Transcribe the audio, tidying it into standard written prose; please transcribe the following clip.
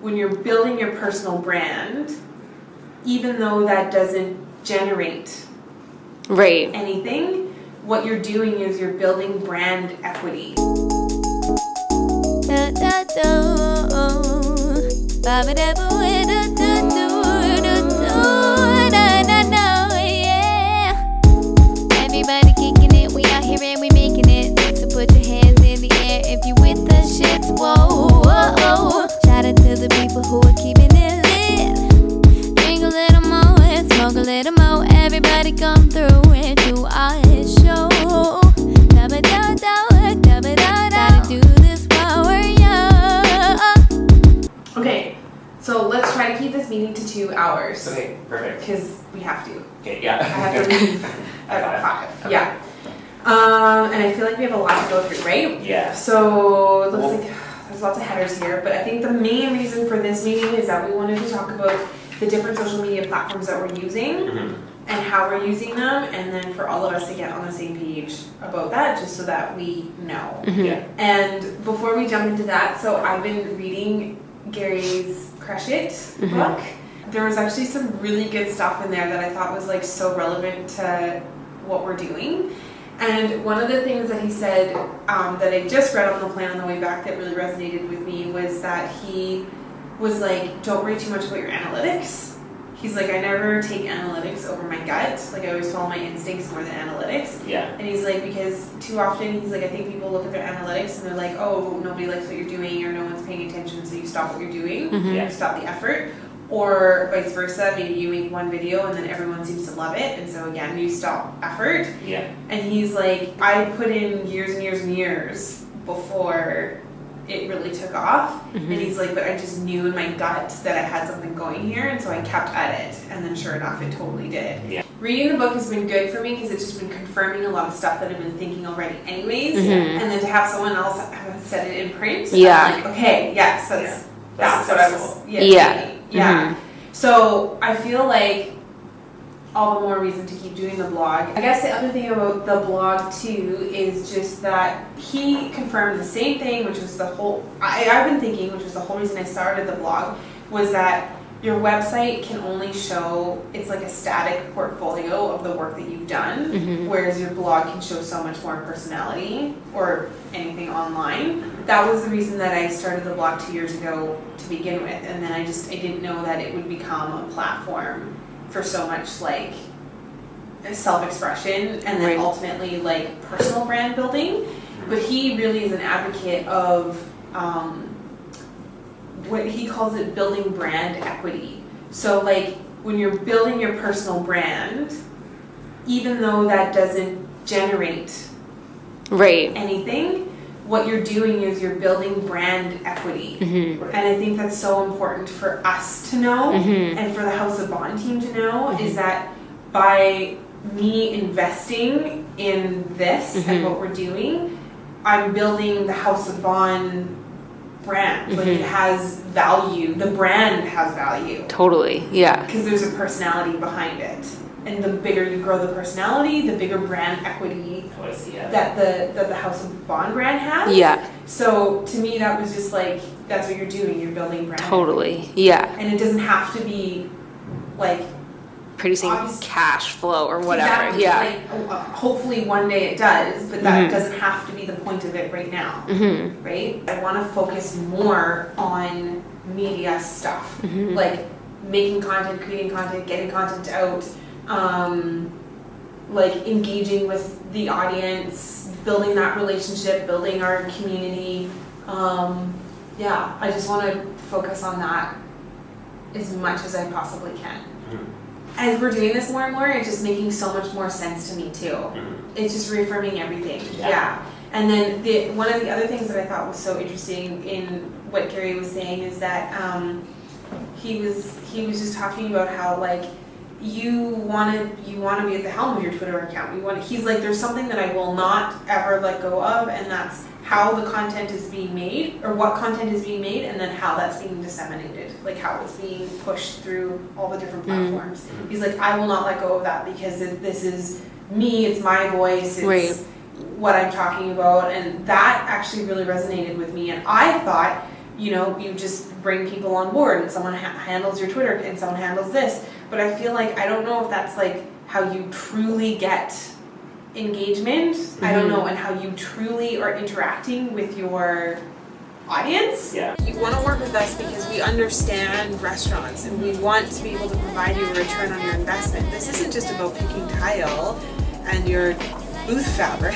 when you're building your personal brand, even though that doesn't generate anything, what you're doing is you're building brand equity. Everybody kicking it, we out here and we making it. So put your hands in the air if you with the shits. Whoa, whoa, whoa. Shout out to the people who are keeping it lit. Drink a little more and smoke a little more. Everybody come through and do our show. Gotta do this power, yeah. Okay, so let's try to keep this meeting to 2 hours. Okay, perfect. Because we have to. Okay, yeah. I have to leave at about 5. Okay. Yeah. And I feel like we have a lot to go through, right? Yeah. So it looks like there's lots of headers here, but I think the main reason for this meeting is that we wanted to talk about the different social media platforms that we're using and how we're using them, and then for all of us to get on the same page about that, just so that we know. Yeah. And before we jump into that, so I've been reading Gary's Crush It book. There was actually some really good stuff in there that I thought was like so relevant to what we're doing. And one of the things that he said that I just read on the plane on the way back that really resonated with me was that he was like, don't worry too much about your analytics. He's like, I never take analytics over my gut. Like, I always follow my instincts more than analytics. Yeah. And he's like, because too often, he's like, I think people look at their analytics and they're like, oh, nobody likes what you're doing or no one's paying attention, so you stop what you're doing. Yeah. You stop the effort. Or vice versa, maybe you make one video and then everyone seems to love it, and so again, you stop effort. Yeah. And he's like, I put in years and years and years before it really took off. And he's like, but I just knew in my gut that I had something going here, and so I kept at it, and then sure enough, it totally did. Yeah. Reading the book has been good for me because it's just been confirming a lot of stuff that I've been thinking already anyways, and then to have someone else have said it in print, I'm like, okay, yes, that's what I was thinking. Yeah. So I feel like all the more reason to keep doing the blog. I guess the other thing about the blog too is just that he confirmed the same thing, which was the whole, I've been thinking, which was the whole reason I started the blog, was that your website can only show, it's like a static portfolio of the work that you've done, whereas your blog can show so much more personality or anything online. That was the reason that I started the blog 2 years ago to begin with, and then I didn't know that it would become a platform for so much like self-expression and then ultimately like personal brand building. But he really is an advocate of what he calls it building brand equity. So like when you're building your personal brand, even though that doesn't generate anything, what you're doing is you're building brand equity. And I think that's so important for us to know and for the House of Bohn team to know is that by me investing in this and what we're doing, I'm building the House of Bohn brand. Like it has value. The brand has value. Totally, yeah. Because there's a personality behind it. And the bigger you grow the personality, the bigger brand equity that the House of Bohn brand has. Yeah. So to me, that was just like, that's what you're doing. You're building brand Totally, yeah. And it doesn't have to be like producing cash flow or whatever. Exactly. Yeah. Like, hopefully one day it does, but that doesn't have to be the point of it right now. Right? I want to focus more on media stuff, like making content, creating content, getting content out. Like engaging with the audience, building that relationship, building our community. I just want to focus on that as much as I possibly can. As we're doing this more and more, it's just making so much more sense to me too. It's just reaffirming everything. Yeah. And then one of the other things that I thought was so interesting in what Gary was saying is that he was just talking about how like you want to be at the helm of your Twitter account. He's like, there's something that I will not ever let go of, and that's how the content is being made, or what content is being made, and then how that's being disseminated, like how it's being pushed through all the different platforms. He's like, I will not let go of that because this is me, it's my voice, it's what I'm talking about, and that actually really resonated with me. And I thought you know, you just bring people on board and someone handles your Twitter and someone handles this. But I feel like, I don't know if that's like how you truly get engagement. I don't know, and how you truly are interacting with your audience. Yeah. You want to work with us because we understand restaurants and we want to be able to provide you a return on your investment. This isn't just about picking tile and your booth fabric.